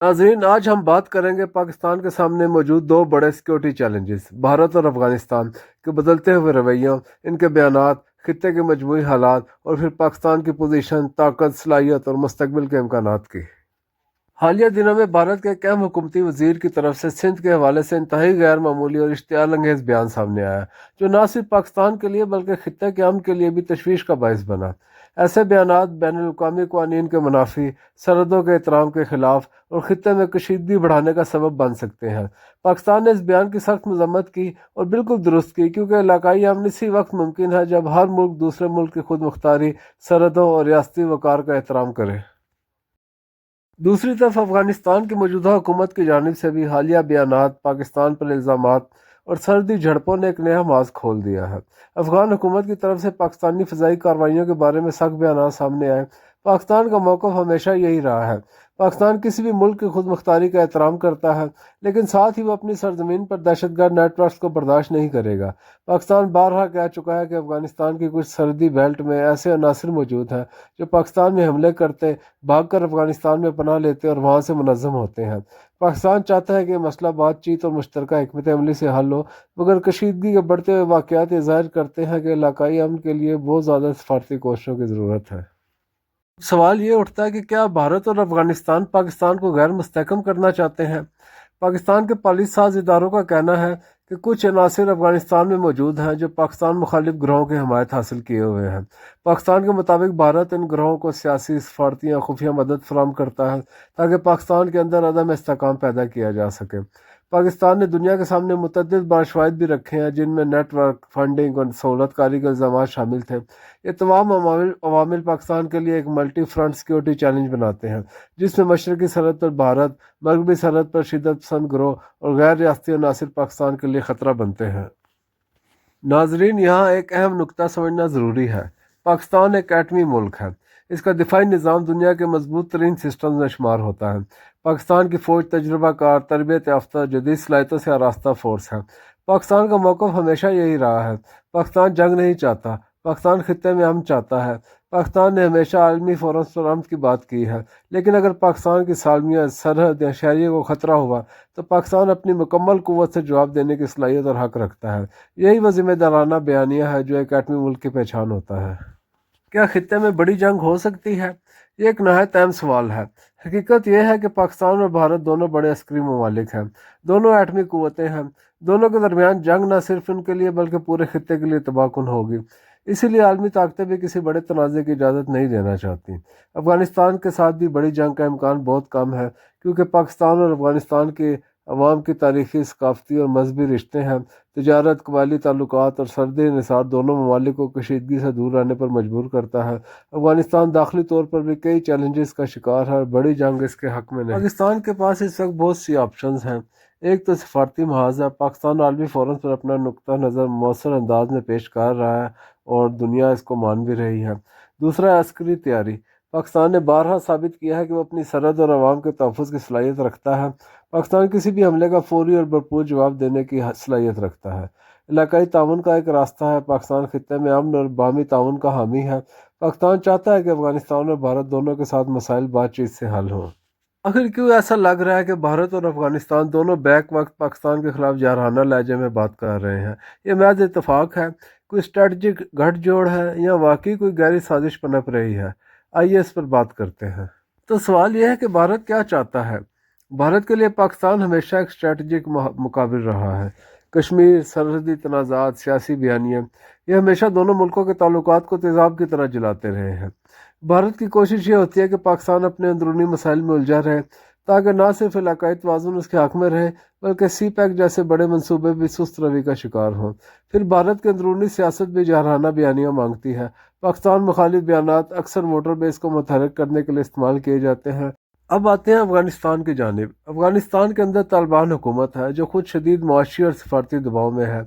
नाजरीन, आज हम बात करेंगे पाकिस्तान के सामने मौजूद दो बड़े सिक्योरिटी चैलेंजेस, भारत और अफगानिस्तान के बदलते हुए रवैयों, इनके बयानात, खित्ते के मजमूई हालात और फिर पाकिस्तान की पोजीशन, ताकत, सलाहियत और मुस्तकबिल के इम्कानात की। हालिया दिनों में भारत के एक अहम हुकूमती वजीर की तरफ से सिंध के हवाले से इंतहाई गैर मामूली और इश्तियाल अंगेज बयान सामने आया, जो न सिर्फ पाकिस्तान के लिए बल्कि खित्ते के अमन के लिए भी तशवीश का बायस बना। ऐसे बयानात बैनुल-अक़वामी क़वानीन के मुनाफी, सरहदों के एहतराम के खिलाफ और खित्ते में कशीदगी बढ़ाने का सबब बन सकते हैं। पाकिस्तान ने इस बयान की सख्त मजम्मत की और बिल्कुल दुरुस्त की, क्योंकि इलाकाई अमन इसी वक्त मुमकिन है जब हर मुल्क दूसरे मुल्क की खुद मुख्तारी, सरहदों और रियासती वक़ार का एहतराम करे। दूसरी तरफ अफगानिस्तान की मौजूदा हुकूमत की जानिब से भी हालिया बयानात, पाकिस्तान पर इल्ज़ामात और सरहदी झड़पों ने एक नया मार्ग खोल दिया है। अफगान हुकूमत की तरफ से पाकिस्तानी फ़िज़ाई कार्रवाइयों के बारे में सख्त बयान सामने आए। पाकिस्तान का मौक़िफ़ हमेशा यही रहा है, पाकिस्तान किसी भी मुल्क की खुद मुख्तारी का एहतराम करता है, लेकिन साथ ही वो अपनी सरजमीन पर दहशतगर्द नेटवर्क को बर्दाश्त नहीं करेगा। पाकिस्तान बारहा कह चुका है कि अफगानिस्तान की कुछ सरहदी बेल्ट में ऐसे अनासर मौजूद हैं जो पाकिस्तान में हमले करते, भागकर अफगानिस्तान में पनाह लेते और वहाँ से मुनज़्ज़म होते हैं। पाकिस्तान चाहता है कि मसला बातचीत और मुश्तरका हिकमत अमली से हल हो, मगर कशीदगी के बढ़ते हुए वाक़यात ये ज़ाहिर करते हैं कि इलाकाई अमन के लिए बहुत ज़्यादा सफारती कोशिशों की ज़रूरत है। सवाल ये उठता है कि क्या भारत और अफगानिस्तान पाकिस्तान को गैर मुस्तहकम करना चाहते हैं? पाकिस्तान के पॉलिसी साज इदारों का कहना है कि कुछ अनासर अफगानिस्तान में मौजूद हैं जो पाकिस्तान मुखालिफ ग्रोहों की हमायत हासिल किए हुए हैं। पाकिस्तान के मुताबिक भारत इन ग्रोहों को सियासी, सफारती या खुफिया मदद फराहम करता है ताकि पाकिस्तान के अंदर अदम इस्तेहकाम पैदा किया जा सके। पाकिस्तान ने दुनिया के सामने मुतअद्दिद बाशवाहिद भी रखे हैं जिनमें नेटवर्क, फंडिंग और सहूलत कारी के इल्ज़ाम शामिल थे। ये तमाम अवामिल पाकिस्तान के लिए एक मल्टी फ्रंट सिक्योरिटी चैलेंज बनाते हैं, जिसमें मशरकी सरहद पर भारत, मगरबी सरहद पर शिदत पसंद ग्रोह और गैर रियासती अनासिर पाकिस्तान के लिए ख़तरा बनते हैं। नाजरीन, यहाँ एक अहम नुक्ता समझना ज़रूरी है। पाकिस्तान एक एटमी मुल्क है। इसका दिफाई निज़ाम दुनिया के मजबूत तरीन सिस्टम में शुमार होता है। पाकिस्तान की फ़ौज तजुर्बाकार, तरबियत याफ्ता, जदीद सलाहियतों से आरास्ता फ़ोर्स है। पाकिस्तान का मौक़िफ़ हमेशा यही रहा है, पाकिस्तान जंग नहीं चाहता, पाकिस्तान खित्ते में अमन चाहता है। पाकिस्तान ने हमेशा आलमी फोरम पर अमन की बात की है, लेकिन अगर पाकिस्तान की सालमियत, सरहद या शहरियों को ख़तरा हुआ तो पाकिस्तान अपनी मुकम्मल क़ुव्वत से जवाब देने की सलाहियत और हक़ रखता है। यही वह ज़िम्मेदाराना बयानिया है जो एक एटमी मुल्क की पहचान होता है। क्या खित्ते में बड़ी जंग हो सकती है? ये एक नहायत अहम सवाल है। हकीकत यह है कि पाकिस्तान और भारत दोनों बड़े अस्करी ममालिक हैं, दोनों एटमी क़ुव्वतें हैं। दोनों के दरमियान जंग न सिर्फ उनके लिए बल्कि पूरे खित्ते के लिए तबाहकुन होगी। इसीलिए आलमी ताकतें भी किसी बड़े तनाज़े की इजाज़त नहीं देना चाहती। अफगानिस्तान के साथ भी बड़ी जंग का इम्कान बहुत कम है, क्योंकि पाकिस्तान और अफगानिस्तान के अवाम की तारीखी, सकाफती और मजहबी रिश्ते हैं। तिजारत, कबायली ताल्लुकात और सरहदी इन्हिसार दोनों ममालिक को कशीदगी से दूर रहने पर मजबूर करता है। अफगानिस्तान दाखिली तौर पर भी कई चैलेंजेस का शिकार है, बड़ी जंग इसके हक में नहीं। पाकिस्तान के पास इस वक्त बहुत सी ऑप्शंस हैं। एक तो सफारती महाज है। पाकिस्तान आलमी फोरम पर अपना नुक्ता नज़र मौसर अंदाज में पेश कर रहा है और दुनिया इसको मान भी रही है। दूसरा है अस्करी तैयारी। पाकिस्तान ने बारहा साबित किया है कि वो अपनी सरहद और आवाम के तहफ़्फ़ुज़ की सलाहियत रखता है। पाकिस्तान किसी भी हमले का फौरी और भरपूर जवाब देने की सलाहियत रखता है। इलाकाई ताउन का एक रास्ता है। पाकिस्तान खित्ते में अमन और बाहमी ताउन का हामी है। पाकिस्तान चाहता है कि अफगानिस्तान और भारत दोनों के साथ मसाइल बातचीत से हल हों। आखिर क्यों ऐसा लग रहा है कि भारत और अफगानिस्तान दोनों बैक वक्त पाकिस्तान के खिलाफ जारहाना लहजे में बात कर रहे हैं? ये महज इत्तेफाक है, कोई स्ट्रेटजिक गठजोड़ है, या वाकई कोई गहरी साजिश पनप रही है? आइए इस पर बात करते हैं। तो सवाल यह है कि भारत क्या चाहता है। भारत के लिए पाकिस्तान हमेशा एक स्ट्रेटजिक मुकाबिल रहा है। कश्मीर, सरहदी तनाज़ात, सियासी बयानियाँ, ये हमेशा दोनों मुल्कों के ताल्लुकात को तेज़ाब की तरह जलाते रहे हैं। भारत की कोशिश ये होती है कि पाकिस्तान अपने अंदरूनी मसाइल में उलझा रहे, ताकि ना सिर्फ इलाकाई तवाज़ुन उसके हक़ में रहे, बल्कि सी पैक जैसे बड़े मंसूबे भी सुस्त रवि का शिकार हों। फिर भारत की अंदरूनी सियासत भी जारहाना बयानियाँ मांगती है। पाकिस्तान मुखालिफ बयानात अक्सर वोटर बेस को मुतहर्रिक करने के लिए इस्तेमाल किए जाते हैं। अब आते हैं अफगानिस्तान की जानिब। अफगानिस्तान के अंदर तालिबान हुकूमत है जो खुद शदीद मुआशी और सफारती दबाव में है।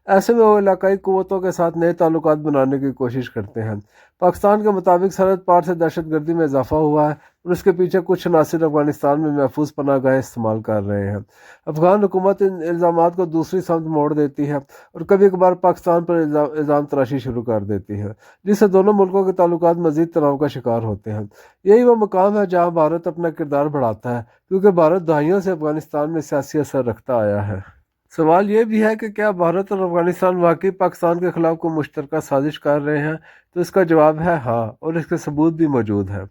ऐसे में वो इलाकाई क़ुव्वतों के साथ नए ताल्लुकात बनाने की कोशिश करते हैं। पाकिस्तान के मुताबिक सरहद पार से दहशत गर्दी में इजाफा हुआ है और उसके पीछे कुछ अनासिर अफगानिस्तान में महफूज पनाहगाहें इस्तेमाल कर रहे हैं। अफगान हुकूमत इन इल्ज़ामात को दूसरी समत मोड़ देती है और कभी कभार पाकिस्तान पर इल्ज़ाम तराशी शुरू कर देती है, जिससे दोनों मुल्कों के ताल्लुकात मज़ीद तनाव का शिकार होते हैं। यही वो मकाम है जहाँ भारत अपना किरदार बढ़ाता है, क्योंकि भारत दहाइयों से अफगानिस्तान में सियासी असर रखता आया है। सवाल ये भी है कि क्या भारत और अफगानिस्तान वाकई पाकिस्तान के खिलाफ कोई मुश्तरका साजिश कर रहे हैं, तो इसका जवाब है हाँ, और इसके सबूत भी मौजूद हैं।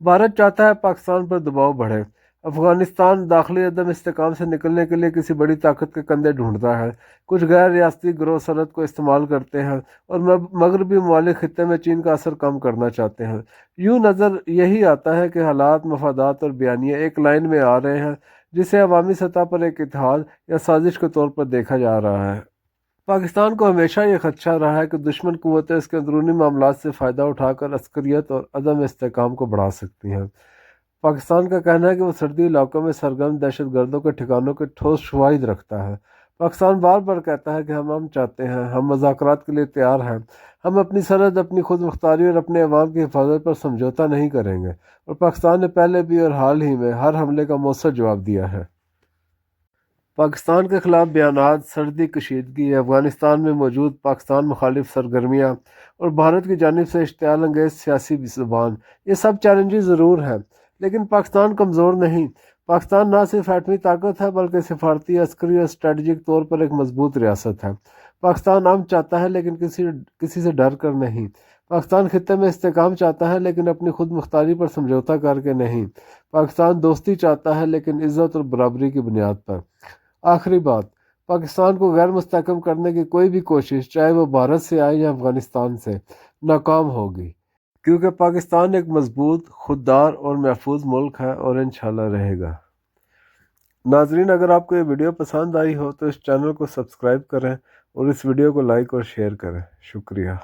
भारत चाहता है पाकिस्तान पर दबाव बढ़े। अफगानिस्तान दाखिली अदम इस्तेकाम से निकलने के लिए किसी बड़ी ताकत के कंधे ढूंढता है। कुछ गैर रियासती गिरोह सरहद को इस्तेमाल करते हैं और मगरबी ममालिक खित्ते में चीन का असर कम करना चाहते हैं। यूँ नज़र यही आता है कि हालात, मफादात और बयानियाँ एक लाइन में आ रहे हैं, जिसे अवामी सतह पर एक इत्तेहाद या साजिश के तौर पर देखा जा रहा है। पाकिस्तान को हमेशा ये खदशा रहा है कि दुश्मन क़ुव्वतें इसके अंदरूनी मामलात से फ़ायदा उठाकर अस्करियत और अदम इस्तेहकाम को बढ़ा सकती हैं। पाकिस्तान का कहना है कि वो सर्दी इलाकों में सरगर्म दहशत गर्दों के ठिकानों के ठोस शवाहिद रखता है। पाकिस्तान बार बार कहता है कि हम चाहते हैं, हम मुज़ाकरात के लिए तैयार हैं, हम अपनी सरहद, अपनी खुद मुख्तारी और अपने अवाम की हिफाजत पर समझौता नहीं करेंगे। और पाकिस्तान ने पहले भी और हाल ही में हर हमले का मौसर जवाब दिया है। पाकिस्तान के खिलाफ बयानात, सर्दी कशीदगी, अफगानिस्तान में मौजूद पाकिस्तान मुखालिफ सरगर्मियाँ और भारत की जानिब से इश्तियाल अंगेज़ सियासी ज़ुबान, ये सब चैलेंजेस ज़रूर हैं, लेकिन पाकिस्तान कमज़ोर नहीं। पाकिस्तान ना सिर्फ एटमी ताकत है, बल्कि सिफारती, अस्करी और स्ट्रेटजिक तौर पर एक मजबूत रियासत है। पाकिस्तान अमन चाहता है, लेकिन किसी से डर कर नहीं। पाकिस्तान खित्ते में इस्तेकाम चाहता है, लेकिन अपनी खुद मुख्तारी पर समझौता करके नहीं। पाकिस्तान दोस्ती चाहता है, लेकिन इज़्ज़त और बराबरी की बुनियाद पर। आखिरी बात, पाकिस्तान को गैर मुस्तहकम करने की कोई भी कोशिश, चाहे वो भारत से आए या अफगानिस्तान से, नाकाम होगी, क्योंकि पाकिस्तान एक मजबूत, खुददार और महफूज मुल्क है और इंशाल्लाह रहेगा। नाजरीन, अगर आपको ये वीडियो पसंद आई हो तो इस चैनल को सब्सक्राइब करें और इस वीडियो को लाइक और शेयर करें। शुक्रिया।